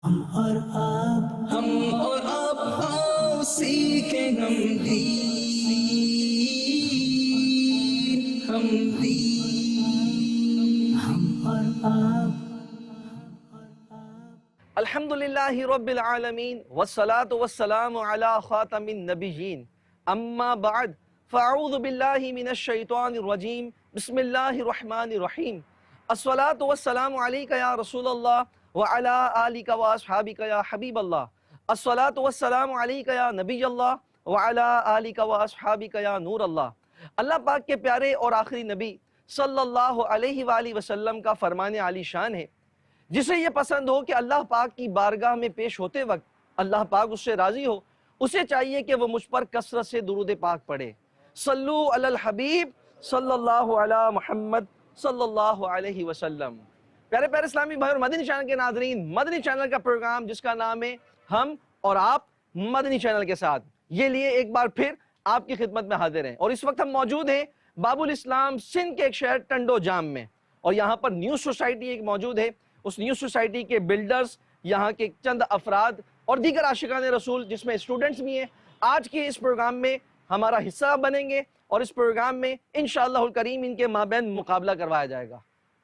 ہم اور آپ آؤ سیکھیں ہم دین، ہم دین، ہم اور آپ۔ الحمدللہ رب العالمین والصلاة والسلام علی خاتم النبیین، اما بعد فاعوذ باللہ من الشیطان الرجیم، بسم اللہ الرحمن الرحیم۔ الصلاة والسلام علیک یا رسول اللہ وعلی آلک واصحابک یا حبیب اللہ۔ الصلاة والسلام علیک یا نبی اللہ وعلی آلک واصحابک یا نور اللہ۔ اللہ پاک کے پیارے اور آخری نبی صلی اللہ علیہ وآلہ وسلم کا فرمان عالی شان ہے، جسے یہ پسند ہو کہ اللہ پاک کی بارگاہ میں پیش ہوتے وقت اللہ پاک اس سے راضی ہو، اسے چاہیے کہ وہ مجھ پر کثرت سے درود پاک پڑھے۔ صلو علی الحبیب صلی اللہ علی محمد صلی اللہ علیہ وسلم۔ پیارے پیارے اسلامی بھائی اور مدنی چینل کے ناظرین، مدنی چینل کا پروگرام جس کا نام ہے ہم اور آپ مدنی چینل کے ساتھ، یہ لیے ایک بار پھر آپ کی خدمت میں حاضر ہیں، اور اس وقت ہم موجود ہیں باب الاسلام سندھ کے ایک شہر ٹنڈو جام میں، اور یہاں پر نیو سوسائٹی ایک موجود ہے۔ اس نیو سوسائٹی کے بلڈرز، یہاں کے چند افراد اور دیگر عاشقان رسول جس میں اسٹوڈنٹس بھی ہیں، آج کے اس پروگرام میں ہمارا حصہ بنیں گے، اور اس پروگرام میں انشاءاللہ الکریم ان کے مابین مقابلہ کروایا جائے گا۔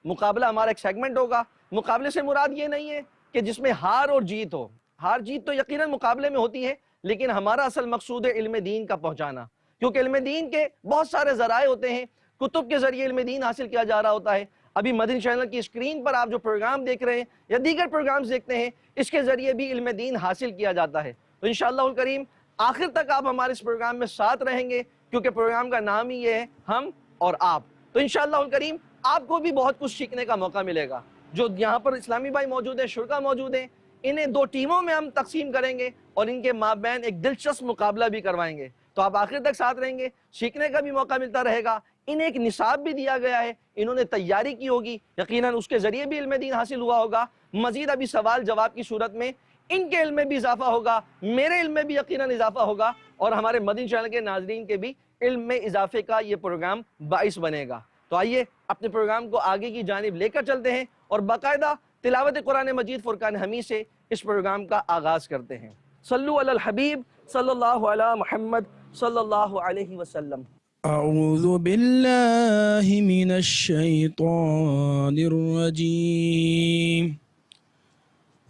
مقابلہ ہمارا ایک سیگمنٹ ہوگا۔ مقابلے سے مراد یہ نہیں ہے کہ جس میں ہار اور جیت ہو، ہار جیت تو یقیناً مقابلے میں ہوتی ہے، لیکن ہمارا اصل مقصود ہے علم دین کا پہنچانا، کیونکہ علم دین کے بہت سارے ذرائع ہوتے ہیں، کتب کے ذریعے علم دین حاصل کیا جا رہا ہوتا ہے۔ ابھی مدنی چینل کی اسکرین پر آپ جو پروگرام دیکھ رہے ہیں یا دیگر پروگرامز دیکھتے ہیں، اس کے ذریعے بھی علم دین حاصل کیا جاتا ہے۔ تو انشاءاللہ الکریم آخر تک آپ ہمارے اس پروگرام میں ساتھ رہیں گے، کیونکہ پروگرام کا نام ہی یہ ہے ہم اور آپ۔ تو انشاءاللہ الکریم آپ کو بھی بہت کچھ سیکھنے کا موقع ملے گا۔ جو یہاں پر اسلامی بھائی موجود ہیں، شرکا موجود ہیں، انہیں دو ٹیموں میں ہم تقسیم کریں گے اور ان کے مابین ایک دلچسپ مقابلہ بھی کروائیں گے۔ تو آپ آخر تک ساتھ رہیں گے، سیکھنے کا بھی موقع ملتا رہے گا۔ انہیں ایک نصاب بھی دیا گیا ہے، انہوں نے تیاری کی ہوگی، یقیناً اس کے ذریعے بھی علم دین حاصل ہوا ہوگا۔ مزید ابھی سوال جواب کی صورت میں ان کے علم میں بھی اضافہ ہوگا، میرے علم میں بھی یقیناً اضافہ ہوگا، اور ہمارے مدنی چینل کے ناظرین کے بھی علم میں اضافے کا یہ پروگرام باعث بنے گا۔ تو آئیے اپنے پروگرام کو آگے کی جانب لے کر چلتے ہیں اور باقاعدہ تلاوت قرآن مجید فرقان حمید سے اس پروگرام کا آغاز کرتے ہیں۔ صلو علی الحبیب صلی اللہ علی محمد صلی اللہ علیہ وسلم۔ اعوذ باللہ من الشیطان الرجیم،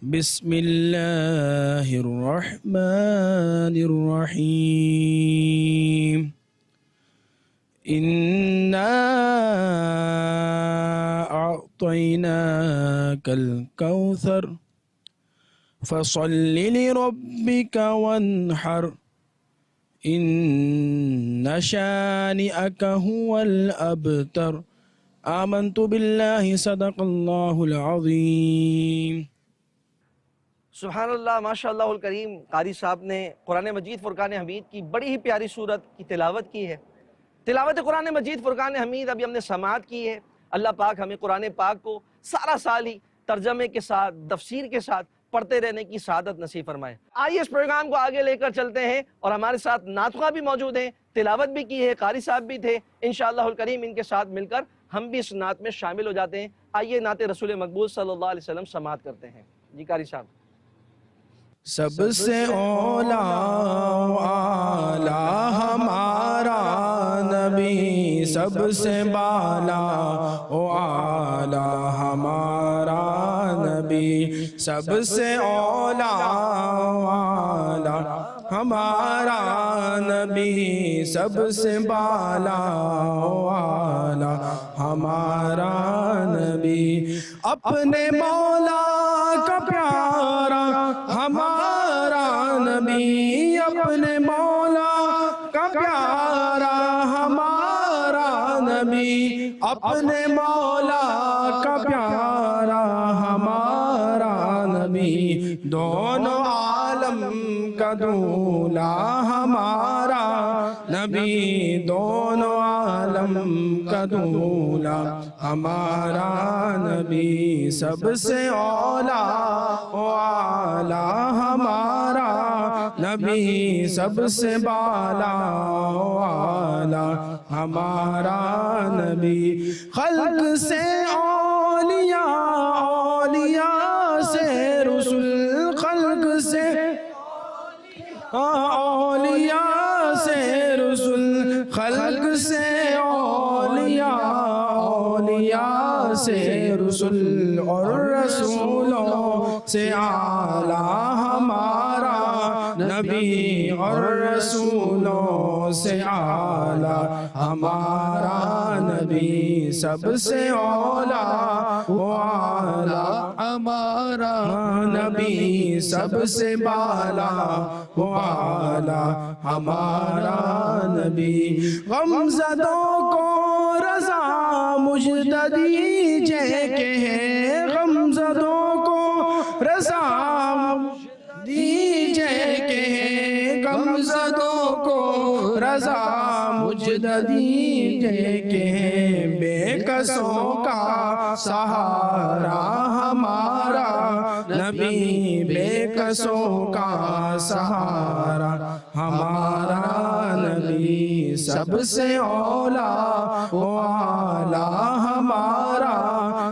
بسم اللہ الرحمن الرحیم۔ اِنَّا أعطيناك الكوثر فصل لربك وانحر إن شانئك هو الأبتر۔ آمنت بالله صدق الله العظيم۔ سبحان اللہ، ماشاءاللہ الکریم، قاری صاحب نے قرآن مجید فرقان حمید کی بڑی ہی پیاری صورت کی تلاوت کی ہے۔ تلاوت قرآن مجید فرقان حمید ابھی ہم نے سماعت کی ہے۔ اللہ پاک ہمیں قرآن پاک کو سارا سال ہی ترجمے کے ساتھ، تفسیر کے ساتھ پڑھتے رہنے کی سعادت نصیب فرمائے۔ آئیے اس پروگرام کو آگے لے کر چلتے ہیں، اور ہمارے ساتھ نعت خواں بھی موجود ہیں، تلاوت بھی کی ہے، قاری صاحب بھی تھے۔ انشاءاللہ الکریم ان کے ساتھ مل کر ہم بھی اس نعت میں شامل ہو جاتے ہیں۔ آئیے نعت رسول مقبول صلی اللہ علیہ وسلم سماعت کرتے ہیں۔ جی قاری صاحب۔ سب سے اولا و اعلیٰ ہمارا نبی، سب سے بالا و اعلیٰ ہمارا نبی، سب سے اولا و اعلیٰ ہمارا نبی، سب سے بالا و اعلیٰ ہمارا نبی، اپنے مولا کا پیارا ہمارا نبی، اپنے مولا کا پیارا ہمارا نبی، اپنے مولا کا پیارا ہمارا نبی، دونوں عالم کا دولا ہمارا نبی، دونوں عالم کا دولا ہمارا نبی، سب سے اولا و اعلیٰ ہمارا نبی، سب سے بالا و اعلیٰ ہمارا نبی، خلق سے اولیاء، اولیاء سے رسول، اولیاء سے رسول، خلق سے اولیاء، اولیاء سے رسول، اور رسولوں سے اعلیٰ ہمارا نبی، اور رسولوں سے اعلیٰ ہمارا نبی، سب سے اولیٰ و اعلیٰ ہمارا نبی، سب سے بالا و اعلیٰ ہمارا نبی۔ غمزدوں کو رضا مجدہ دیجئے کہ ہے، غمزدوں کو رضا دیجئے کہ ہے، غمزدوں کو رضا مجدہ دیجئے کہ ہے، بے کسوں کا سہارا ہمارا نبی، بے کسوں کا سہارا ہمارا نبی، سب سے اولیٰ و اعلیٰ ہمارا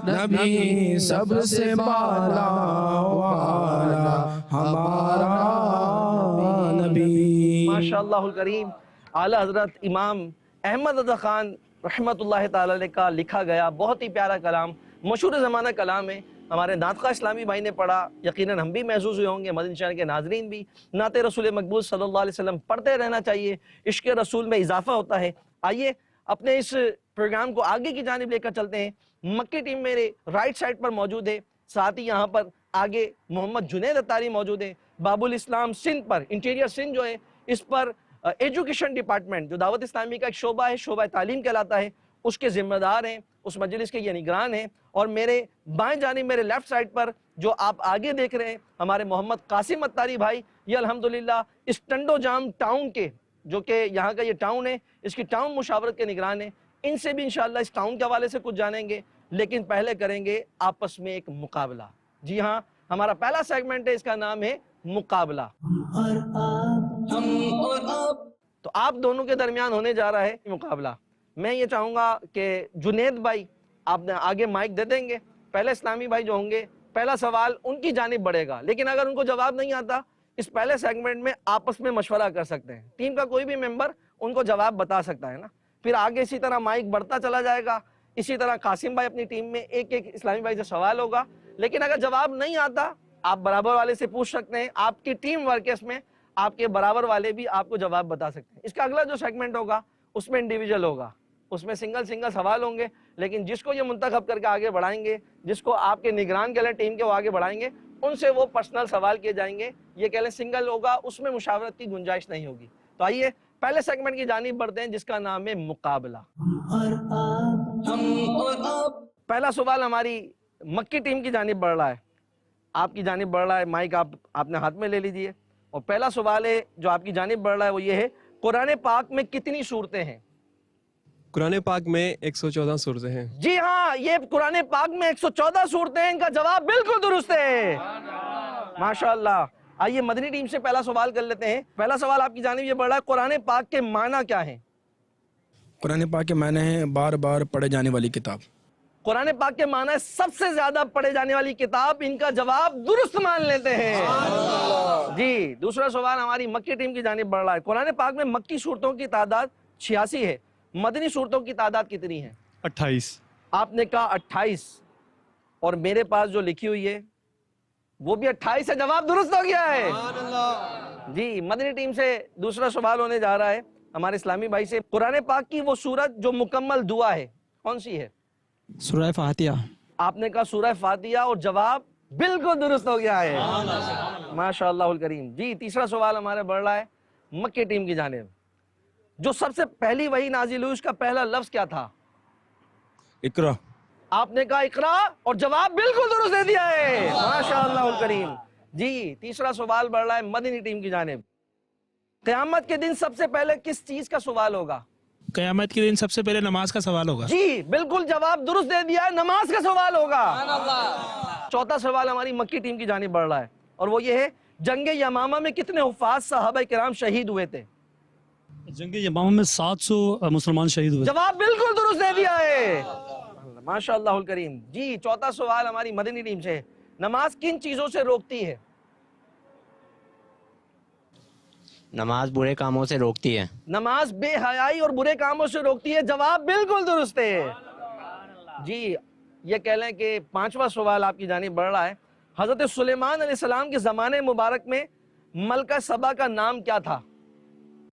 نبی، سب سے بالا و اعلیٰ ہمارا نبی۔ ماشاءاللہ الکریم، اعلیٰ حضرت امام احمد رضا خان رحمۃ اللہ تعالی علیہ کا لکھا گیا بہت ہی پیارا کلام، مشہور زمانہ کلام ہے، ہمارے نعت خواہ اسلامی بھائی نے پڑھا، یقیناً ہم بھی محظوظ ہوئے ہوں گے، مدنی چینل کے ناظرین بھی۔ نعت رسول مقبول صلی اللہ علیہ وسلم پڑھتے رہنا چاہیے، عشق رسول میں اضافہ ہوتا ہے۔ آئیے اپنے اس پروگرام کو آگے کی جانب لے کر چلتے ہیں۔ مکی ٹیم میرے رائٹ سائڈ پر موجود ہے، ساتھ ہی یہاں پر آگے محمد جنید اتاری موجود ہے، باب الاسلام سندھ پر، انٹیریئر سندھ جو ہے اس پر ایجوکیشن ڈپارٹمنٹ جو دعوت اسلامی کا ایک شعبہ ہے، شعبہ تعلیم کہلاتا ہے، اس کے ذمہ دار ہیں، اس مجلس کے یہ نگران ہیں۔ اور میرے بائیں جانب میرے لیفٹ سائڈ پر جو آپ آگے دیکھ رہے ہیں ہمارے محمد قاسم اتاری بھائی، یہ الحمدللہ اس ٹنڈو جام ٹاؤن کے، جو کہ یہاں کا یہ ٹاؤن ہے، اس کی ٹاؤن مشاورت کے نگران ہیں۔ ان سے بھی انشاءاللہ اس ٹاؤن کے حوالے سے کچھ جانیں گے، لیکن پہلے کریں گے آپس میں ایک مقابلہ۔ جی ہاں، ہمارا پہلا سیگمنٹ ہے، اس کا نام ہے مقابلہ۔ ہم اور آپ، تو آپ دونوں کے درمیان ہونے جا رہا ہے مقابلہ۔ میں یہ چاہوں گا کہ جنید بھائی آپ نے آگے مائک دے دیں گے، پہلے اسلامی بھائی جو ہوں گے پہلا سوال ان کی جانب بڑھے گا، لیکن اگر ان کو جواب نہیں آتا اس پہلے سیگمنٹ میں آپس میں مشورہ کر سکتے ہیں، ٹیم کا کوئی بھی ممبر ان کو جواب بتا سکتا ہے نا، پھر آگے اسی طرح مائک بڑھتا چلا جائے گا۔ اسی طرح قاسم بھائی اپنی ٹیم میں ایک ایک اسلامی بھائی سے سوال ہوگا، لیکن اگر جواب نہیں آتا آپ برابر والے سے پوچھ سکتے ہیں، آپ کی ٹیم ورکرز میں آپ کے برابر والے بھی آپ کو جواب بتا سکتے ہیں۔ اس کا اگلا جو سیگمنٹ ہوگا اس میں انڈیویجول ہوگا، اس میں سنگل سوال ہوں گے، لیکن جس کو یہ منتخب کر کے آگے بڑھائیں گے، جس کو آپ کے نگران کے لئے ٹیم کے وہ آگے بڑھائیں گے، ان سے وہ پرسنل سوال کیے جائیں گے۔ یہ کہہ لیں سنگل ہوگا، اس میں مشاورت کی گنجائش نہیں ہوگی۔ تو آئیے پہلے سیگمنٹ کی جانب بڑھتے ہیں جس کا نام ہے مقابلہ۔ ہم اور آپ، پہلا سوال ہماری مکی ٹیم کی جانب بڑھ رہا ہے، آپ کی جانب بڑھ رہا ہے، مائک آپ نے ہاتھ میں لے لیجئے، اور پہلا سوال ہے جو آپ کی جانب بڑھ رہا ہے وہ یہ ہے، قرآن پاک میں کتنی سورتیں ہیں؟ قرآن پاک میں 114 سورتیں ہیں۔ جی ہاں، یہ قرآن پاک میں 114 سورتیں ہیں، ان کا جواب بالکل درست ہے، ماشاءاللہ۔ آئیے مدنی ٹیم سے پہلا سوال کر لیتے ہیں۔ پہلا سوال آپ کی جانب یہ بڑھ رہا ہے، قرآن پاک کے معنی کیا ہیں؟ قرآن پاک کے معنی ہے بار بار پڑھے جانے والی کتاب۔ قرآن پاک کے معنی سب سے زیادہ پڑھے جانے والی کتاب، ان کا جواب درست مان لیتے ہیں۔ جی، دوسرا سوال ہماری مکی ٹیم کی جانب بڑھ رہا ہے، قرآن پاک میں مکی سورتوں کی تعداد 86 ہے، مدنی سورتوں کی تعداد کتنی ہے؟ 28۔ آپ نے کہا 28، اور میرے پاس جو لکھی ہوئی ہے وہ بھی 28 ہے، جواب درست ہو گیا ہے۔ جی، مدنی ٹیم سے دوسرا سوال ہونے جا رہا ہے ہمارے اسلامی بھائی سے، قرآن پاک کی وہ سورت جو مکمل دعا ہے کون سی ہے؟ سورہ فاتحہ۔ آپ نے کہا سورہ فاتحہ، اور جواب بالکل درست ہو گیا ہے، ماشاءاللہ الکریم۔ جی، تیسرا سوال ہمارے بڑھ رہا ہے مکی ٹیم کی جانب، جو سب سے پہلی وحی نازل ہوئی اس کا پہلا لفظ کیا تھا؟ اقرا۔ آپ نے کہا اقرا، اور جواب بالکل درست دے دیا ہے، ماشاءاللہ الکریم۔ جی، تیسرا سوال بڑھ رہا ہے مدنی ٹیم کی جانب، قیامت کے دن سب سے پہلے کس چیز کا سوال ہوگا؟ قیامت کے دن سب سے پہلے نماز کا سوال ہوگا۔ جی بالکل، جواب درست دے دیا ہے، نماز کا سوال ہوگا۔ چوتھا سوال ہماری مکی ٹیم کی جانب بڑھ رہا ہے، اور وہ یہ ہے، جنگ یمامہ میں کتنے حفاظ صحابہ کرام شہید ہوئے تھے؟ جنگ یمامہ میں 700 مسلمان شہید ہوئے۔ جواب بالکل درست دے دیا ہے، ماشاءاللہ الکریم۔ جی، چوتھا سوال ہماری مدنی ٹیم سے، نماز کن چیزوں سے روکتی ہے؟ نماز برے کاموں سے روکتی ہے. نماز بے حیائی اور برے کاموں سے روکتی ہے. جواب بالکل درست ہے. جی یہ کہہ لیں کہ 5واں سوال آپ کی جانب بڑھ رہا ہے. حضرت سلیمان علیہ السلام کے زمانے مبارک میں ملکہ سبا کا نام کیا تھا؟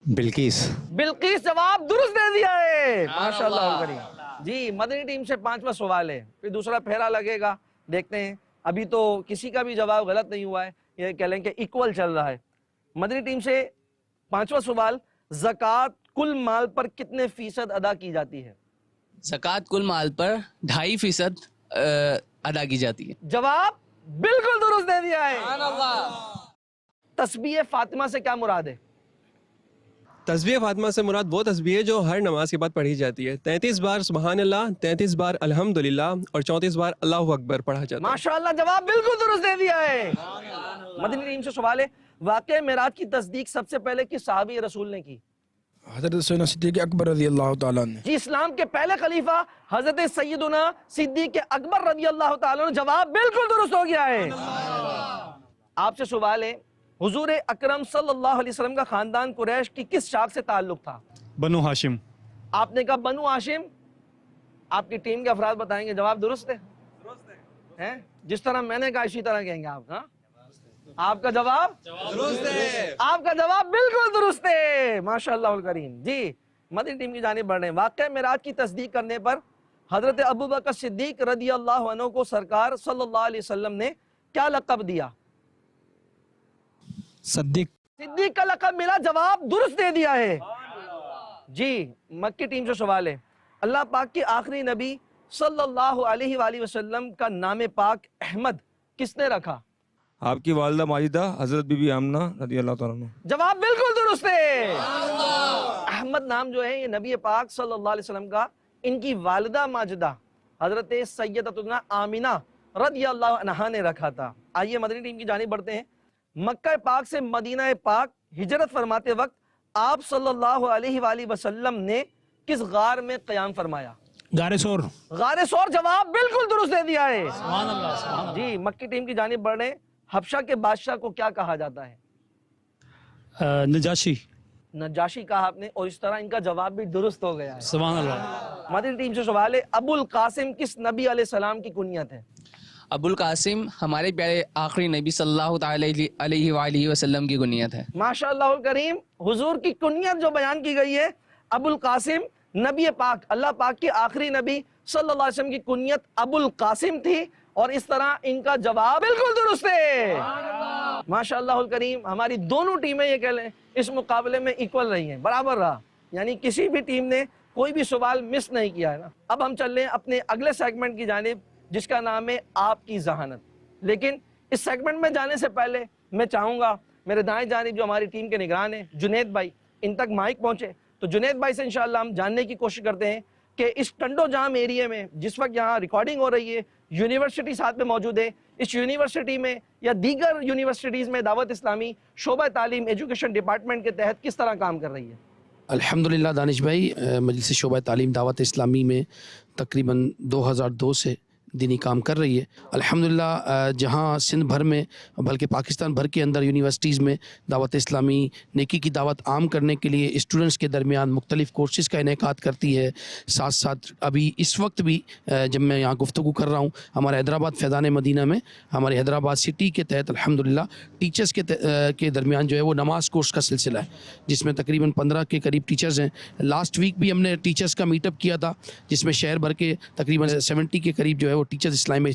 بلقیس. بلقیس. جواب درست دے دیا ہے. ماشاءاللہ کریم. جی مدنی ٹیم سے 5واں سوال ہے, پھر دوسرا پھیرا لگے گا, دیکھتے ہیں. ابھی تو کسی کا بھی جواب غلط نہیں ہوا ہے, یہ کہہ لیں کہ ایکول چل رہا ہے. مدنی ٹیم سے 5واں سوال, زکوٰۃ کل مال پر کتنے فیصد ادا کی جاتی ہے؟ زکوٰۃ کل مال پر 2.5% ادا کی جاتی ہے. جواب بالکل درست دے دیا ہے. تسبیح فاطمہ سے کیا مراد ہے؟ تسبیح فاطمہ سے مراد وہ تسبیح ہے جو ہر نماز کے بعد پڑھی جاتی ہے. 33 بار سبحان اللہ, 33 بار الحمدللہ اور 34 بار اللہ اکبر پڑھا جاتا ہے. ماشاءاللہ جواب بالکل درست دے دیا ہے. مدنی ٹیم سے سوال ہے, واقعہ معراج کی تصدیق سب سے پہلے کس صحابی رسول نے کی؟ حضرت سیدنا صدیق اکبر رضی اللہ تعالیٰ نے. جی اسلام کے پہلے خلیفہ حضرت سیدنا صدیق اکبر رضی اللہ تعالیٰ نے. جواب بالکل درست ہو گیا ہے. آپ سے سوال ہے, حضور اکرم صلی اللہ علیہ وسلم کا خاندان قریش کی کس شاخ سے تعلق تھا؟ بنو ہاشم. آپ نے کہا بنو ہاشم. آپ کی ٹیم کے افراد بتائیں گے جواب درست ہے. جس طرح میں نے کہا اسی طرح کہیں گے آپ. آپ کا جواب درست ہے. آپ کا جواب بالکل درست ہے. ماشاءاللہ الکریم. جی مدنی ٹیم کی جانب بڑھ رہے ہیں. واقعہ معراج کی تصدیق کرنے پر حضرت ابوبکر صدیق رضی اللہ عنہ کو سرکار صلی اللہ علیہ وسلم نے کیا لقب دیا؟ صدیق. صدیق کا لقب ملا. جواب درست دے دیا ہے. جی مکی ٹیم سے سوال ہے, اللہ پاک کے آخری نبی صلی اللہ علیہ وآلہ وسلم کا نام پاک احمد کس نے رکھا؟ آپ کی والدہ ماجدہ حضرت بی بی آمنہ رضی اللہ تعالیٰ عنہ. جواب بالکل درست ہے. احمد نام جو ہے یہ نبی پاک صلی اللہ علیہ وسلم کا ان کی والدہ ماجدہ حضرت سیدتنا آمنہ رضی اللہ عنہا نے رکھا تھا. آئیے مدنی ٹیم کی جانب بڑھتے ہیں. مکہ پاک سے مدینہ پاک ہجرت فرماتے وقت آپ صلی اللہ علیہ وآلہ وسلم نے کس غار میں قیام فرمایا؟ غار ثور. غار ثور. جواب بالکل درست دے دیا ہے. جی مکی ٹیم کی جانب بڑھ رہے ہیں. حبشہ کے بادشاہ کو کیا کہا جاتا ہے؟ نجاشی. نجاشی کہا آپ نے, اور اس طرح ان کا جواب بھی درست ہو گیا ہے. سبحان اللہ. مدنی ٹیم سے سوال ہے, ابو القاسم کس نبی علیہ السلام کی کنیت ہے؟ ابو القاسم ہمارے پیارے آخری نبی صلی اللہ تعالی علیہ وآلہ وسلم کی کنیت ہے. ماشاءاللہ الکریم. حضور کی کنیت جو بیان کی گئی ہے ابو القاسم, نبی پاک اللہ پاک کے آخری نبی صلی اللہ علیہ وسلم کی کنیت ابو القاسم تھی, اور اس طرح ان کا جواب بالکل درست ہے. ماشاءاللہ الکریم. ہماری دونوں ٹیمیں یہ کہہ لیں اس مقابلے میں ایکول رہی ہیں, برابر رہا, یعنی کسی بھی ٹیم نے کوئی بھی سوال مس نہیں کیا ہے نا. اب ہم چل رہے ہیں اپنے اگلے سیگمنٹ کی جانب جس کا نام ہے آپ کی ذہانت. لیکن اس سیگمنٹ میں جانے سے پہلے میں چاہوں گا میرے دائیں جانب جو ہماری ٹیم کے نگران ہیں جنید بھائی, ان تک مائک پہنچے تو جنید بھائی سے انشاءاللہ ہم جاننے کی کوشش کرتے ہیں کہ اس ٹنڈو جام ایریے میں جس وقت یہاں ریکارڈنگ ہو رہی ہے, یونیورسٹی ساتھ میں موجود ہے, اس یونیورسٹی میں یا دیگر یونیورسٹیز میں دعوت اسلامی شعبہ تعلیم ایجوکیشن ڈپارٹمنٹ کے تحت کس طرح کام کر رہی ہے؟ الحمدللہ دانش بھائی, مجلس شعبہ تعلیم دعوت اسلامی میں تقریباً 2002 سے دینی کام کر رہی ہے. الحمدللہ جہاں سندھ بھر میں بلکہ پاکستان بھر کے اندر یونیورسٹیز میں دعوت اسلامی نیکی کی دعوت عام کرنے کے لیے اسٹوڈنٹس کے درمیان مختلف کورسز کا انعقاد کرتی ہے. ساتھ ساتھ ابھی اس وقت بھی جب میں یہاں گفتگو کر رہا ہوں, ہمارے حیدرآباد فیضان مدینہ میں ہمارے حیدرآباد سٹی کے تحت الحمدللہ ٹیچرز کے درمیان جو ہے وہ نماز کورس کا سلسلہ ہے, جس میں تقریباً 15 کے قریب ٹیچرز ہیں. لاسٹ ویک بھی ہم نے ٹیچرز کا میٹ اپ کیا تھا جس میں شہر بھر کے تقریباً 70 کے قریب جو ہے وہ ٹیچرز اسلام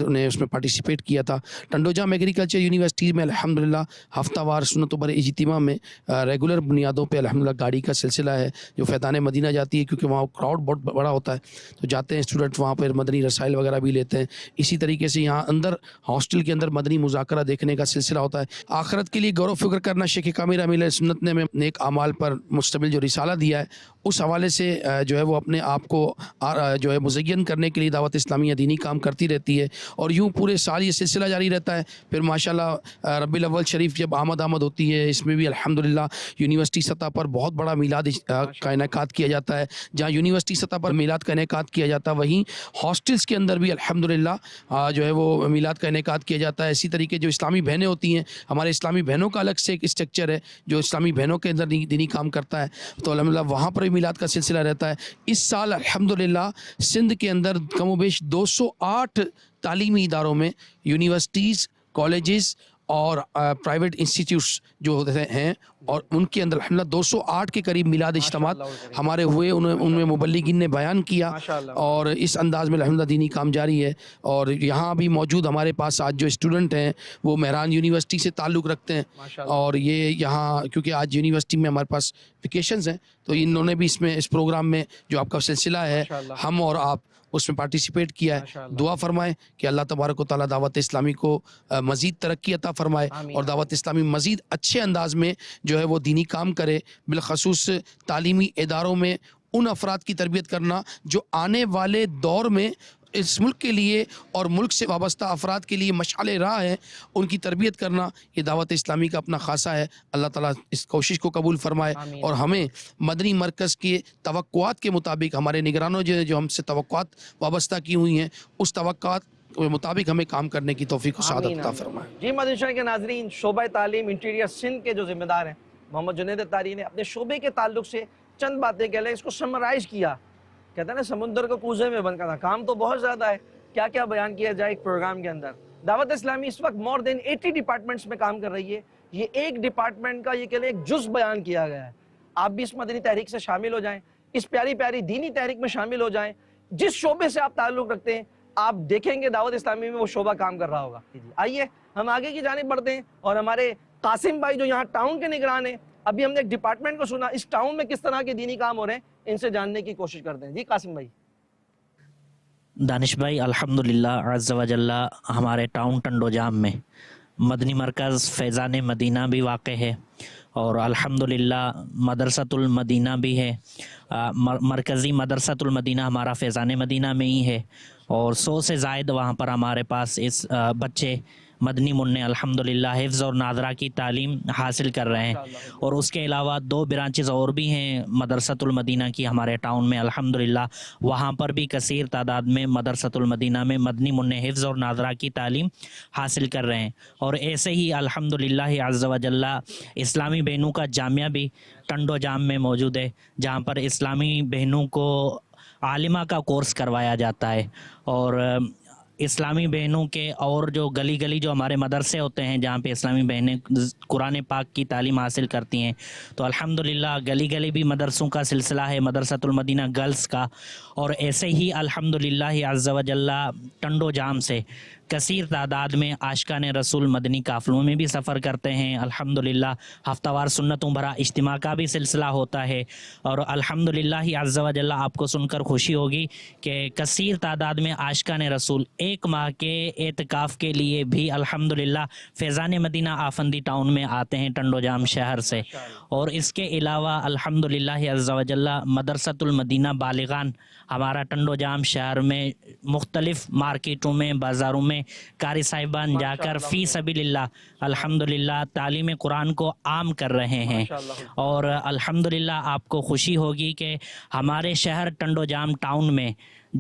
نے اس میں پارٹیسپیٹ کیا تھا. ٹنڈوجام ایگریکلچر یونیورسٹی میں الحمدللہ ہفتہ وار سنت و بر اجتماع میں ریگولر بنیادوں پہ الحمدللہ گاڑی کا سلسلہ ہے جو فیضان مدینہ جاتی ہے, کیونکہ وہاں کراؤڈ بہت بڑا ہوتا ہے تو جاتے ہیں اسٹوڈنٹ, وہاں پر مدنی رسائل وغیرہ بھی لیتے ہیں. اسی طریقے سے یہاں اندر ہاسٹل کے اندر مدنی مذاکرہ دیکھنے کا سلسلہ ہوتا ہے. آخرت کے لیے غور و فکر کرنا شیخ کامل امیر سنت نے نیک اعمال پر مشتمل جو رسالہ دیا ہے, اس حوالے سے جو ہے وہ اپنے آپ کو جو ہے مزین کرنے کے لیے دعوت اسلامیہ اسلامیہ دینی کام کرتی رہتی ہے اور یوں پورے سال یہ سلسلہ جاری رہتا ہے. پھر ماشاءاللہ ربیع الاول شریف جب آمد ہوتی ہے اس میں بھی الحمدللہ یونیورسٹی سطح پر بہت بڑا میلاد کا انعقاد کیا جاتا ہے. جہاں یونیورسٹی سطح پر میلاد کا انعقاد کیا جاتا ہے وہیں ہاسٹلس کے اندر بھی الحمدللہ جو ہے وہ میلاد کا انعقاد کیا جاتا ہے. اسی طریقے جو اسلامی بہنیں ہوتی ہیں ہمارے اسلامی بہنوں کا الگ سے ایک اسٹرکچر ہے جو اسلامی بہنوں کے اندر دینی کام کرتا ہے تو الحمدللہ وہاں پر بھی میلاد کا سلسلہ رہتا ہے. اس سال الحمدللہ سندھ کے اندر کم و بیش 208 تعلیمی اداروں میں یونیورسٹیز کالجز اور پرائیویٹ انسٹیٹیوٹس جو ہوتے ہیں اور ان کے اندر الحمدللہ 208 کے قریب میلاد اجتماعات ہمارے ہوئے. ان میں مبلغین نے بیان کیا اور اس انداز میں الحمدللہ دینی کام جاری ہے. اور یہاں بھی موجود ہمارے پاس آج جو اسٹوڈنٹ ہیں وہ مہران یونیورسٹی سے تعلق رکھتے ہیں اور یہ یہاں کیونکہ آج یونیورسٹی میں ہمارے پاس ویکیشنز ہیں تو انہوں نے بھی اس پروگرام میں جو آپ کا سلسلہ ہے ہم اور آپ اس میں پارٹیسپیٹ کیا ہے. دعا فرمائیں کہ اللہ تبارک و تعالیٰ دعوت اسلامی کو مزید ترقی عطا فرمائے اور دعوت اسلامی مزید اچھے انداز میں جو ہے وہ دینی کام کرے. بالخصوص تعلیمی اداروں میں ان افراد کی تربیت کرنا جو آنے والے دور میں اس ملک کے لیے اور ملک سے وابستہ افراد کے لیے مشعل راہ ہے ان کی تربیت کرنا یہ دعوت اسلامی کا اپنا خاصہ ہے. اللہ تعالیٰ اس کوشش کو قبول فرمائے اور ہمیں مدنی مرکز کے توقعات کے مطابق ہمارے نگرانوں جو ہم سے توقعات وابستہ کی ہوئی ہیں اس توقعات کے مطابق ہمیں کام کرنے کی توفیق و سعادت عطا فرمائے. جی مدنی چینل کے ناظرین شعبہ تعلیم انٹیریئر سندھ کے جو ذمہ دار ہیں محمد جنید اتاری نے اپنے شعبے کے تعلق سے چند باتیں کہہ لیں اس کو سمرائز کیا. کہتے ہیں نا سمندر کو کوزے میں بند کرنا کام تو بہت زیادہ ہے کیا کیا بیان کیا جائے ایک پروگرام کے اندر. دعوت اسلامی اس وقت مور دین 80 ڈپارٹمنٹس میں کام کر رہی ہے. یہ ایک ڈپارٹمنٹ کا یہ کہہ لیں ایک جز بیان کیا گیا ہے. آپ بھی اس مدنی تحریک سے شامل ہو جائیں اس پیاری پیاری دینی تحریک میں شامل ہو جائیں. جس شعبے سے آپ تعلق رکھتے ہیں آپ دیکھیں گے دعوت اسلامی میں وہ شعبہ کام کر رہا ہوگا. آئیے ہم آگے کی جانب بڑھتے ہیں اور ہمارے قاسم بھائی جو یہاں ٹاؤن کے نگران ہیں ابھی ہم نے ایک ڈپارٹمنٹ کو سنا اس ٹاؤن میں کس طرح کے دینی کام ہو رہے ہیں ان سے جاننے کی کوشش کرتے ہیں. جی قاسم بھائی. دانش بھائی الحمدللہ عز و جل ہمارے ٹاؤن ٹنڈو جام میں مدنی مرکز فیضان مدینہ بھی واقع ہے اور الحمدللہ مدرسۃ المدینہ بھی ہے. مرکزی مدرسۃ المدینہ ہمارا فیضان مدینہ میں ہی ہے اور 100 سے زائد وہاں پر ہمارے پاس اس بچے مدنی منع الحمدللہ حفظ اور ناظرہ کی تعلیم حاصل کر رہے ہیں. اور اس کے علاوہ 2 برانچز اور بھی ہیں مدرسۃ المدینہ کی ہمارے ٹاؤن میں الحمدللہ وہاں پر بھی کثیر تعداد میں مدرسۃ المدینہ میں مدنی منع حفظ اور ناظرہ کی تعلیم حاصل کر رہے ہیں. اور ایسے ہی الحمدللہ عز و جل اسلامی بہنوں کا جامعہ بھی ٹنڈو جام میں موجود ہے جہاں پر اسلامی بہنوں کو عالمہ کا کورس کروایا جاتا ہے. اور اسلامی بہنوں کے اور جو گلی گلی جو ہمارے مدرسے ہوتے ہیں جہاں پہ اسلامی بہنیں قرآن پاک کی تعلیم حاصل کرتی ہیں تو الحمدللہ گلی گلی بھی مدرسوں کا سلسلہ ہے مدرسۃ المدینہ گرلز کا. اور ایسے ہی الحمدللہ عز و جل ٹنڈو جام سے کثیر تعداد میں عاشقان رسول مدنی قافلوں میں بھی سفر کرتے ہیں. الحمدللہ ہفتہ وار سنتوں بھرا اجتماع کا بھی سلسلہ ہوتا ہے. اور الحمدللہ عز و جل آپ کو سن کر خوشی ہوگی کہ کثیر تعداد میں عاشقان رسول 1 ماہ کے اعتکاف کے لیے بھی الحمدللہ فیضان مدینہ آفندی ٹاؤن میں آتے ہیں ٹنڈو جام شہر سے. اور اس کے علاوہ الحمدللہ عز و جل مدرسۃ المدینہ بالغان ہمارا ٹنڈو جام شہر میں مختلف مارکیٹوں میں بازاروں میں قاری صاحبان جا کر فی سبیل اللہ الحمدللہ تعلیم قرآن کو عام کر رہے ہیں. اور الحمدللہ آپ کو خوشی ہوگی کہ ہمارے شہر ٹنڈو جام ٹاؤن میں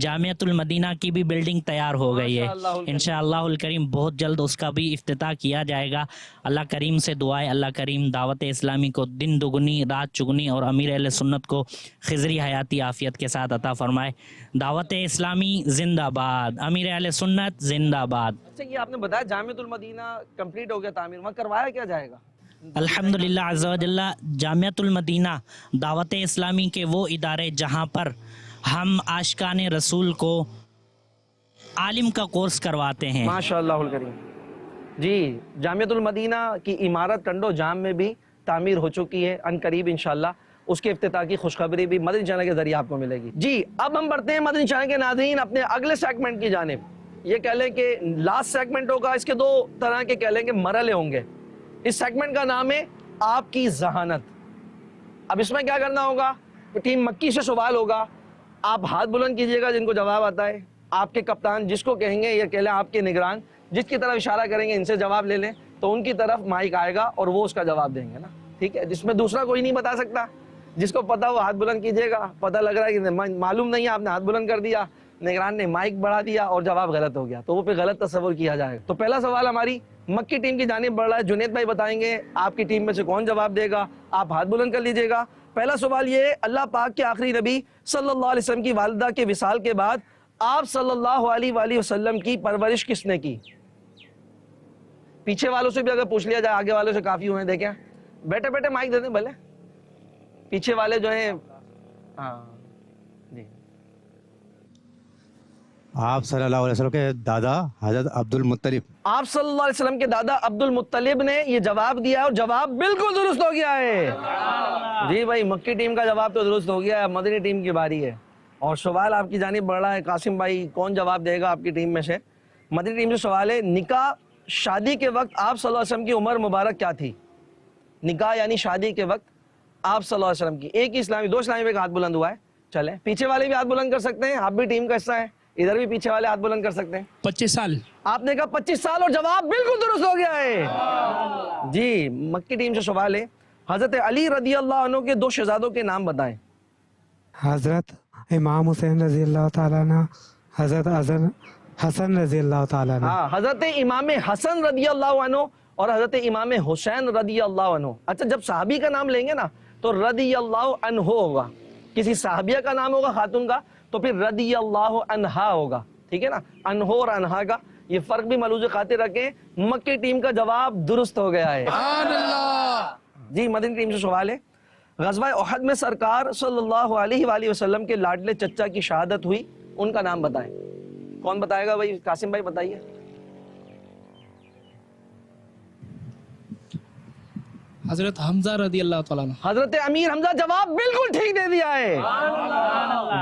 جامعۃ المدینہ کی بھی بلڈنگ تیار ہو گئی ہے. انشاءاللہ الکریم بہت جلد اس کا بھی افتتاح کیا جائے گا. اللہ کریم سے دعائے اللہ کریم دعوت اسلامی کو دن دگنی رات چگنی اور امیر اہل سنت کو خضری حیاتی عافیت کے ساتھ عطا فرمائے. دعوت اسلامی زندہ باد, امیر اہل سنت زندہ باد. اچھا یہ آپ نے بتایا جامعۃ المدینہ کمپلیٹ ہو گیا تعمیر وہاں کروایا کیا جائے گا؟ الحمدللہ عز و جل جامعۃ المدینہ دعوت اسلامی کے وہ ادارے جہاں پر ہم عاشقان رسول کو عالم کا کورس کرواتے ہیں. ماشاءاللہ الکریم. جی جامعۃ المدینہ کی عمارت ٹنڈو جام میں بھی تعمیر ہو چکی ہے. ان قریب انشاءاللہ اس کے افتتاح کی خوشخبری بھی مدنی چینل کے ذریعے آپ کو ملے گی. جی اب ہم بڑھتے ہیں مدنی چینل کے ناظرین اپنے اگلے سیگمنٹ کی جانب. یہ کہہ لیں کہ لاسٹ سیگمنٹ ہوگا. اس کے 2 طرح کے کہہ لیں کہ مرحلے ہوں گے. اس سیگمنٹ کا نام ہے آپ کی ذہانت. اب اس میں کیا کرنا ہوگا ٹیم مکی سے سوال ہوگا. آپ ہاتھ بلند کیجئے گا جن کو جواب آتا ہے. آپ کے کپتان جس کو کہیں گے، یہ کہہ لیں آپ کے نگران جس کی طرف اشارہ کریں گے ان سے جواب لے لیں، تو ان کی طرف مائک آئے گا اور وہ اس کا جواب دیں گے نا، ٹھیک ہے؟ جس میں دوسرا کوئی نہیں بتا سکتا، جس کو پتا وہ ہاتھ بلند کیجئے گا. پتہ لگ رہا ہے کہ معلوم نہیں ہے، آپ نے ہاتھ بلند کر دیا، نگران نے مائک بڑھا دیا اور جواب غلط ہو گیا، تو وہ پہ غلط تصور کیا جائے گا. تو پہلا سوال ہماری مکی ٹیم کی جانب بڑھ رہا ہے. جنید بھائی بتائیں گے آپ کی ٹیم میں سے کون جواب دے گا، آپ ہاتھ بلند کر لیجئے گا. پہلا سوال یہ ہے، اللہ پاک کے آخری نبی صلی اللہ علیہ وسلم کی والدہ کے وصال کے بعد آپ صلی اللہ علیہ وآلہ وسلم کی پرورش کس نے کی؟ پیچھے والوں سے بھی اگر پوچھ لیا جائے، آگے والوں سے کافی ہوئے ہیں. دیکھیں بیٹھے بیٹھے مائک دے دیں بھلے، پیچھے والے جو ہیں. ہاں جی. آپ صلی اللہ علیہ وسلم کے دادا حضرت عبد المطلب. آپ صلی اللہ علیہ وسلم کے دادا عبد المطلب نے یہ جواب دیا اور جواب بالکل درست ہو گیا ہے. جی بھائی مکی ٹیم کا جواب تو درست ہو گیا ہے، مدنی ٹیم کی باری ہے. اور سوال آپ کی جانب بڑھ رہا ہے. قاسم بھائی کون جواب دے گا آپ کی ٹیم میں سے؟ مدنی ٹیم سے سوال ہے، نکاح شادی کے وقت آپ صلی اللہ علیہ وسلم کی عمر مبارک کیا تھی؟ نکاح یعنی شادی کے وقت آپ صلی اللہ علیہ وسلم کی. ایک ہی اسلامی، دو اسلامی پہ ہاتھ بلند ہوا ہے. چلیں پیچھے والے بھی ہاتھ بلند کر سکتے ہیں، آپ بھی ٹیم کا حصہ ہیں، ادھر بھی پیچھے والے ہاتھ بلند کر سکتے ہیں. 25 سال. آپ نے کہا 25 سال اور جواب بالکل درست ہو گیا ہے. جی مکی ٹیم سے سوال ہے، حضرت علی رضی اللہ عنہ کے 2 شہزادوں کے نام بتائیں. حضرت امام حسین رضی اللہ تعالیٰ عنہ، حضرت حسن رضی اللہ تعالیٰ عنہ. ہاں حضرت امام حسن رضی اللہ عنہ اور حضرت امام حسین رضی اللہ عنہ. اچھا جب صحابی کا نام لیں گے نا تو رضی اللہ عنہ ہوگا، کسی صحابیہ کا نام ہوگا خاتون کا تو پھر رضی اللہ عنہا ہوگا، ٹھیک ہے نا؟ انہو اور انہا کا یہ فرق بھی ملحوظ خاطر رکھیں. مکی ٹیم کا جواب درست ہو گیا ہے. جی مدنی ٹیم سے سوال ہے، غزوہ احد میں سرکار صلی اللہ علیہ وآلہ وسلم کے لاڈلے چچا کی شہادت ہوئی، ان کا نام بتائیں. کون بتائے گا بھائی؟ قاسم بھائی بتائیے. حضرت حمزہ رضی اللہ تعالیٰ عنہ. حضرت امیر حمزہ جواب بالکل ٹھیک دے دیا ہے.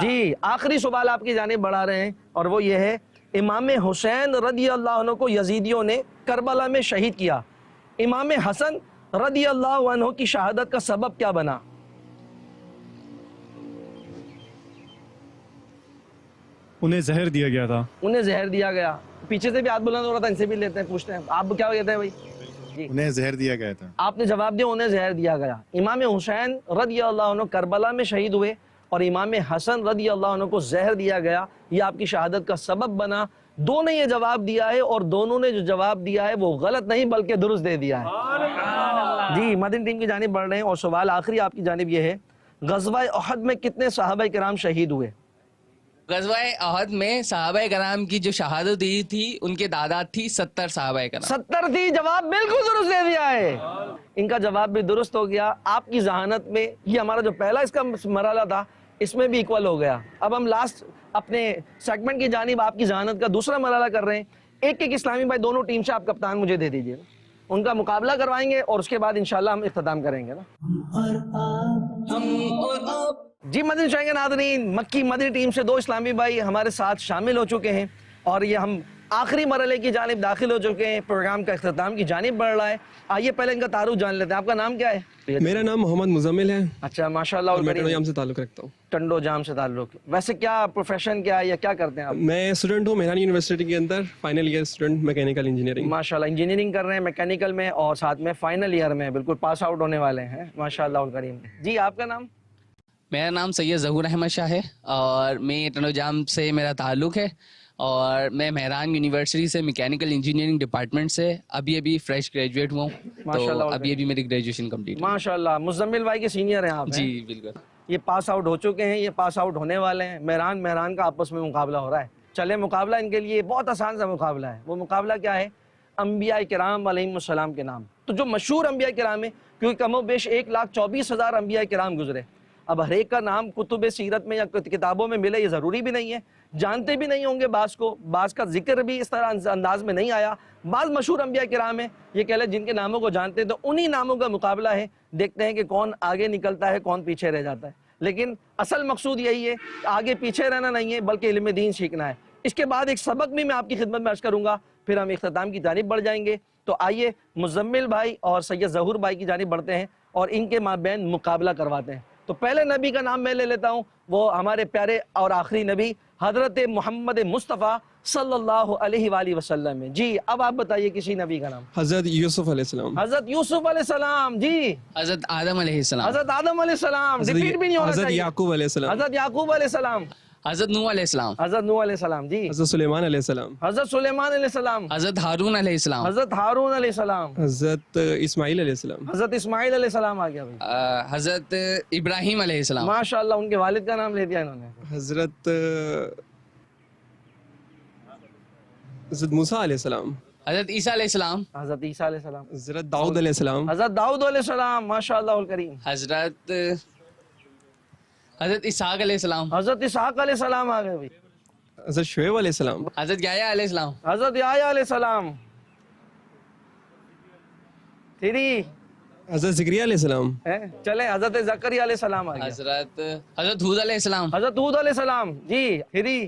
جی آخری سوال آپ کی جانب بڑھا رہے ہیں اور وہ یہ ہے، امام حسین رضی اللہ عنہ کو یزیدیوں نے کربلا میں شہید کیا، امام حسن رضی اللہ عنہ کی شہادت کا سبب کیا بنا؟ انہیں زہر دیا گیا تھا. انہیں زہر دیا گیا. پیچھے سے بھی ہاتھ بلند ہو رہا تھا، ان سے بھی لیتے ہیں، پوچھتے ہیں آپ کیا کہتے ہیں بھائی؟ انہیں زہر دیا گیا تھا. آپ نے جواب دیا انہیں زہر دیا گیا. امام حسین رضی اللہ عنہ کربلا میں شہید ہوئے اور امام حسن رضی اللہ عنہ کو زہر دیا گیا، یہ آپ کی شہادت کا سبب بنا. دونوں نے یہ جواب دیا ہے اور دونوں نے جو جواب دیا ہے وہ غلط نہیں بلکہ درست دے دیا ہے. جی مدنی ٹیم کی جانب بڑھ رہے ہیں اور سوال آخری آپ کی جانب یہ ہے، غزوہ احد میں کتنے صحابہ کرام شہید ہوئے؟ غزوہ احد میں صحابہ کرام کی جو شہادت دی تھی ان کے تعداد تھی 70 صحابہ کرام. 70 تھی. جواب بالکل درست دے دیا ہے. ان کا جواب بھی درست ہو گیا. آپ کی ذہانت میں یہ ہمارا جو پہلا اس کا مرحلہ تھا اس میں بھی ایکول ہو گیا. اب ہم لاسٹ اپنے سیگمنٹ کی جانب آپ کی ذہانت کا دوسرا مرحلہ کر رہے ہیں. ایک ایک اسلامی بھائی دونوں ٹیم سے آپ کپتان مجھے دے دیجیے، ان کا مقابلہ کروائیں گے اور اس کے بعد انشاءاللہ ہم اختتام کریں گے نا. ہم اور آپ. جی مدنی چاہیں گے ناظرین، مکی مدنی ٹیم سے 2 اسلامی بھائی ہمارے ساتھ شامل ہو چکے ہیں اور یہ ہم آخری مرحلے کی جانب داخل ہو چکے ہیں. پروگرام کا اختتام کی جانب بڑھ رہا ہے. آئیے پہلے ان کا تعارف جان لیتے ہیں. آپ کا نام کیا ہے؟ میرا نام محمد مزمل ہے. اچھا ماشاءاللہ. اور میں ٹنڈو جام سے تعلق رکھتا ہوں. ٹنڈو جام سے تعلق. ویسے کیا پروفیشن کیا ہے یا کیا کرتے ہیں آپ؟ میں اسٹوڈنٹ ہوں مہران یونیورسٹی کے اندر، final year student mechanical engineering. ماشاءاللہ انجینئرنگ کر رہے ہیں میکینیکل میں اور ساتھ میں فائنل ایئر میں بالکل پاس آؤٹ ہونے والے ہیں ماشاءاللہ الکریم. جی آپ کا نام؟ میرا نام سید ظہور احمد شاہ ہے اور میں ٹنڈو جام سے میرا تعلق ہے اور میں مہران یونیورسٹی سے میکینیکل انجینئرنگ ڈپارٹمنٹ سے ابھی فریش گریجویٹ ہوا ہوں. تو ابھی میری گریجویشن کمپلیٹ. ماشاءاللہ مزمل بھائی کے سینئر ہیں آپ؟ جی بالکل. یہ پاس آؤٹ ہو چکے ہیں، یہ پاس آؤٹ ہونے والے ہیں. مہران کا آپس میں مقابلہ ہو رہا ہے. چلے مقابلہ ان کے لیے بہت آسان سا مقابلہ ہے. وہ مقابلہ کیا ہے؟ انبیاء کرام علیہم السلام کے نام. تو جو مشہور انبیاء کرام ہیں، کیونکہ کم و بیش 1,24,000 انبیاء کرام گزرے. اب ہر ایک کا نام کتب سیرت میں یا کتابوں میں ملے یہ ضروری بھی نہیں ہے، جانتے بھی نہیں ہوں گے بعض کو، بعض کا ذکر بھی اس طرح انداز میں نہیں آیا. بعض مشہور انبیاء کرام ہیں یہ کہہ لیں جن کے ناموں کو جانتے ہیں، تو انہی ناموں کا مقابلہ ہے. دیکھتے ہیں کہ کون آگے نکلتا ہے کون پیچھے رہ جاتا ہے. لیکن اصل مقصود یہی ہے کہ آگے پیچھے رہنا نہیں ہے بلکہ علم دین سیکھنا ہے. اس کے بعد ایک سبق بھی میں آپ کی خدمت میں عرض کروں گا، پھر ہم اختتام کی جانب بڑھ جائیں گے. تو آئیے مزمل بھائی اور سید ظہور بھائی کی جانب بڑھتے ہیں اور ان کے مابین مقابلہ کرواتے ہیں. تو پہلے نبی کا نام میں لے لیتا ہوں، وہ ہمارے پیارے اور آخری نبی حضرت محمد مصطفیٰ صلی اللہ علیہ وآلہ وسلم ہے. جی اب آپ بتائیے کسی نبی کا نام. حضرت یوسف علیہ السلام. حضرت یوسف علیہ السلام. جی حضرت آدم علیہ السلام. حضرت آدم علیہ السلام. ریپیٹ بھی نہیں ہونا حضرت چاہیے. یعقوب علیہ السلام. حضرت یعقوب علیہ السلام. حضرت نوح علیہ السلام. حضرت نوح علیہ السلام. جی حضرت سلیمان علیہ السلام. حضرت سلیمان علیہ السلام. حضرت ہارون علیہ السلام. حضرت ہارون علیہ السلام. حضرت اسماعیل علیہ السلام. حضرت اسماعیل علیہ السلام آ گیا بھائی. حضرت ابراہیم علیہ السلام. ماشاء اللہ ان کے والد کا نام لے دیا انہوں نے. حضرت موسیٰ علیہ السلام. حضرت عیسیٰ علیہ السلام. حضرت عیسیٰ علیہ السلام. حضرت داؤد علیہ السلام. حضرت داؤد علیہ السلام. ماشاء اللہ الکریم. حضرت اسحاق علیہ السلام. حضرت اسحاق علیہ السلام آ گئے بھائی. حضرت شعیب علیہ السلام. حضرت یحییٰ علیہ السلام. حضرت یحییٰ علیہ السلام. 3 حضرت زکریا علیہ السلام. چلے حضرت زکریا علیہ السلام آ گیا. حضرت ہود علیہ السلام. حضرت ہود علیہ السلام. جی 3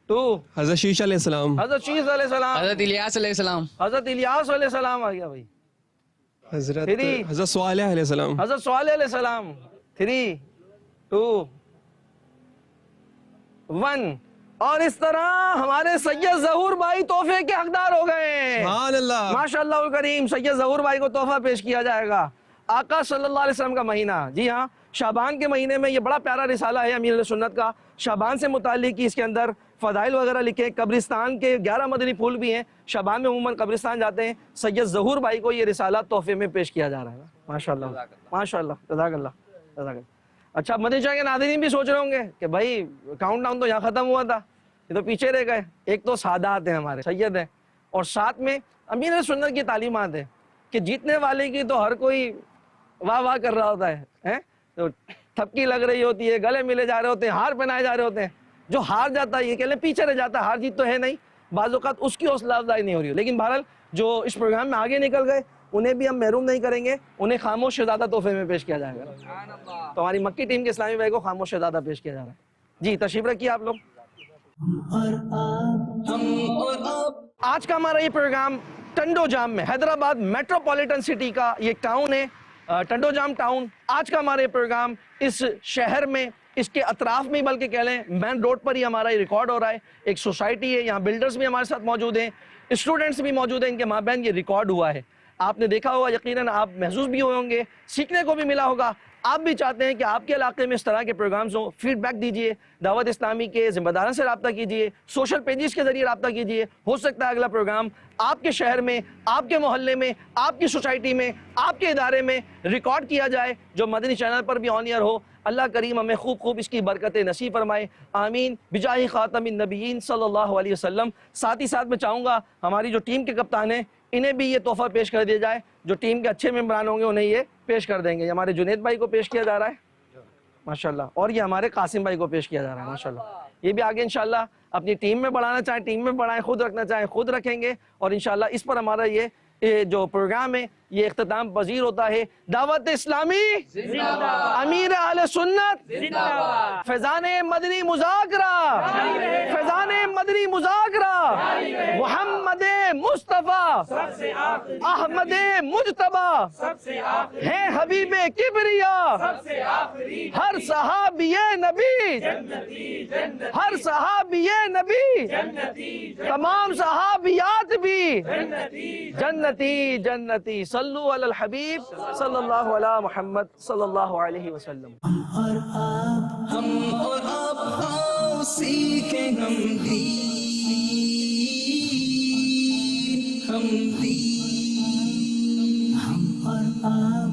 2 حضرت شیش علیہ السلام. حضرت شیش علیہ السلام. حضرت الیاس علیہ السلام. حضرت الیاس علیہ السلام آ گیا بھائی. حضرت صالح علیہ السلام. حضرت صالح علیہ السلام. 3 2 1 اور اس طرح ہمارے سید ظہور بھائی تحفے کے حقدار ہو گئے. سبحان اللہ. ماشاء اللہ الکریم. سید ظہور بھائی کو تحفہ پیش کیا جائے گا. آقا صلی اللہ علیہ وسلم کا مہینہ. جی ہاں شعبان کے مہینے میں یہ بڑا پیارا رسالہ ہے امیر اہل سنت کا شعبان سے متعلق کی. اس کے اندر فضائل وغیرہ لکھے. قبرستان کے 11 مدنی پھول بھی ہیں. شعبان میں عموماً قبرستان جاتے ہیں. سید ظہور بھائی کو یہ رسالہ تحفے میں پیش کیا جا رہا ہے. ماشاء اللہ ماشاء اللہ. جزاک اللہ جزاک اللہ. اچھا مدنی چینل کے ناظرین بھی سوچ رہے ہوں گے کہ بھائی کاؤنٹ ڈاؤن تو یہاں ختم ہوا تھا, یہ تو پیچھے رہ گئے. ایک تو سادات ہیں ہمارے سید ہیں اور ساتھ میں امیر اہل سنت کی تعلیمات ہیں کہ جیتنے والے کی تو ہر کوئی واہ واہ کر رہا ہوتا ہے, تو تھپکی لگ رہی ہوتی ہے, گلے ملے جا رہے ہوتے ہیں, ہار پہنائے جا رہے ہوتے ہیں. جو ہار جاتا ہے یہ کہہ لیں پیچھے رہ جاتا ہے, ہار جیت تو ہے نہیں, بعض اوقات اس کی حوصلہ افزائی نہیں ہو رہی. لیکن بہرحال جو اس پروگرام میں آگے نکل گئے انہیں بھی ہم محروم نہیں کریں گے, انہیں خاموش شہزادہ تحفے میں پیش کیا جائے گا. تو ہماری مکی ٹیم کے اسلامی بھائی کو خاموش شہزادہ پیش کیا جا رہا ہے. جی تشریف رکھیے آپ لوگ. آج کا ہمارا یہ پروگرام ٹنڈو جام میں حیدرآباد میٹروپولیٹن سٹی کا یہ ٹاؤن ہے, ٹنڈو جام ٹاؤن. آج کا ہمارا یہ پروگرام اس شہر میں اس کے اطراف میں بلکہ کہہ لیں مین روڈ پر ہی ہمارا یہ ریکارڈ ہو رہا ہے. ایک سوسائٹی ہے, یہاں بلڈرز بھی ہمارے ساتھ موجود ہیں, اسٹوڈنٹس بھی موجود ہیں, ان کے مابین یہ ریکارڈ ہوا ہے. آپ نے دیکھا ہوگا, یقیناً آپ محظوظ بھی ہوئے ہوں گے, سیکھنے کو بھی ملا ہوگا. آپ بھی چاہتے ہیں کہ آپ کے علاقے میں اس طرح کے پروگرامز ہوں, فیڈ بیک دیجئے, دعوت اسلامی کے ذمہ داروں سے رابطہ کیجئے, سوشل پیجز کے ذریعے رابطہ کیجئے. ہو سکتا ہے اگلا پروگرام آپ کے شہر میں, آپ کے محلے میں, آپ کی سوسائٹی میں, آپ کے ادارے میں ریکارڈ کیا جائے, جو مدنی چینل پر بھی آن ایئر ہو. اللہ کریم ہمیں خوب اس کی برکتیں نصیب فرمائے, آمین بجاہ خاتم النبیین صلی اللہ علیہ وسلم. ساتھ ہی ساتھ میں چاہوں گا ہماری جو ٹیم کے کپتان ہیں انہیں بھی یہ تحفہ پیش کر دیا جائے. جو ٹیم کے اچھے ممبران ہوں گے انہیں یہ پیش کر دیں گے. یہ ہمارے جنید بھائی کو پیش کیا جا رہا ہے ماشاءاللہ, اور یہ ہمارے قاسم بھائی کو پیش کیا جا رہا ہے ماشاءاللہ. یہ بھی آگے انشاءاللہ اپنی ٹیم میں بڑھانا چاہیں ٹیم میں بڑھائیں, خود رکھنا چاہیں خود رکھیں گے, اور انشاءاللہ اس پر ہمارا یہ جو پروگرام ہے یہ اختتام پذیر ہوتا ہے. دعوت اسلامی زندہ باد, امیر اہل سنت زندہ باد, فیضان مدنی مذاکرہ, فیضان مدنی مذاکرہ, محمد مصطفیٰ احمد مجتبیٰ ہے حبیب کبریا, ہر صحابی نبی, ہر صحابی نبی, تمام صحابیات بھی جنتی جنتی. صلو علی الحبیب صلی اللہ علیہ محمد صلی اللہ علیہ وسلم. ہم اور آپ آؤ سیکھیں ہم دین, ہم اور آپ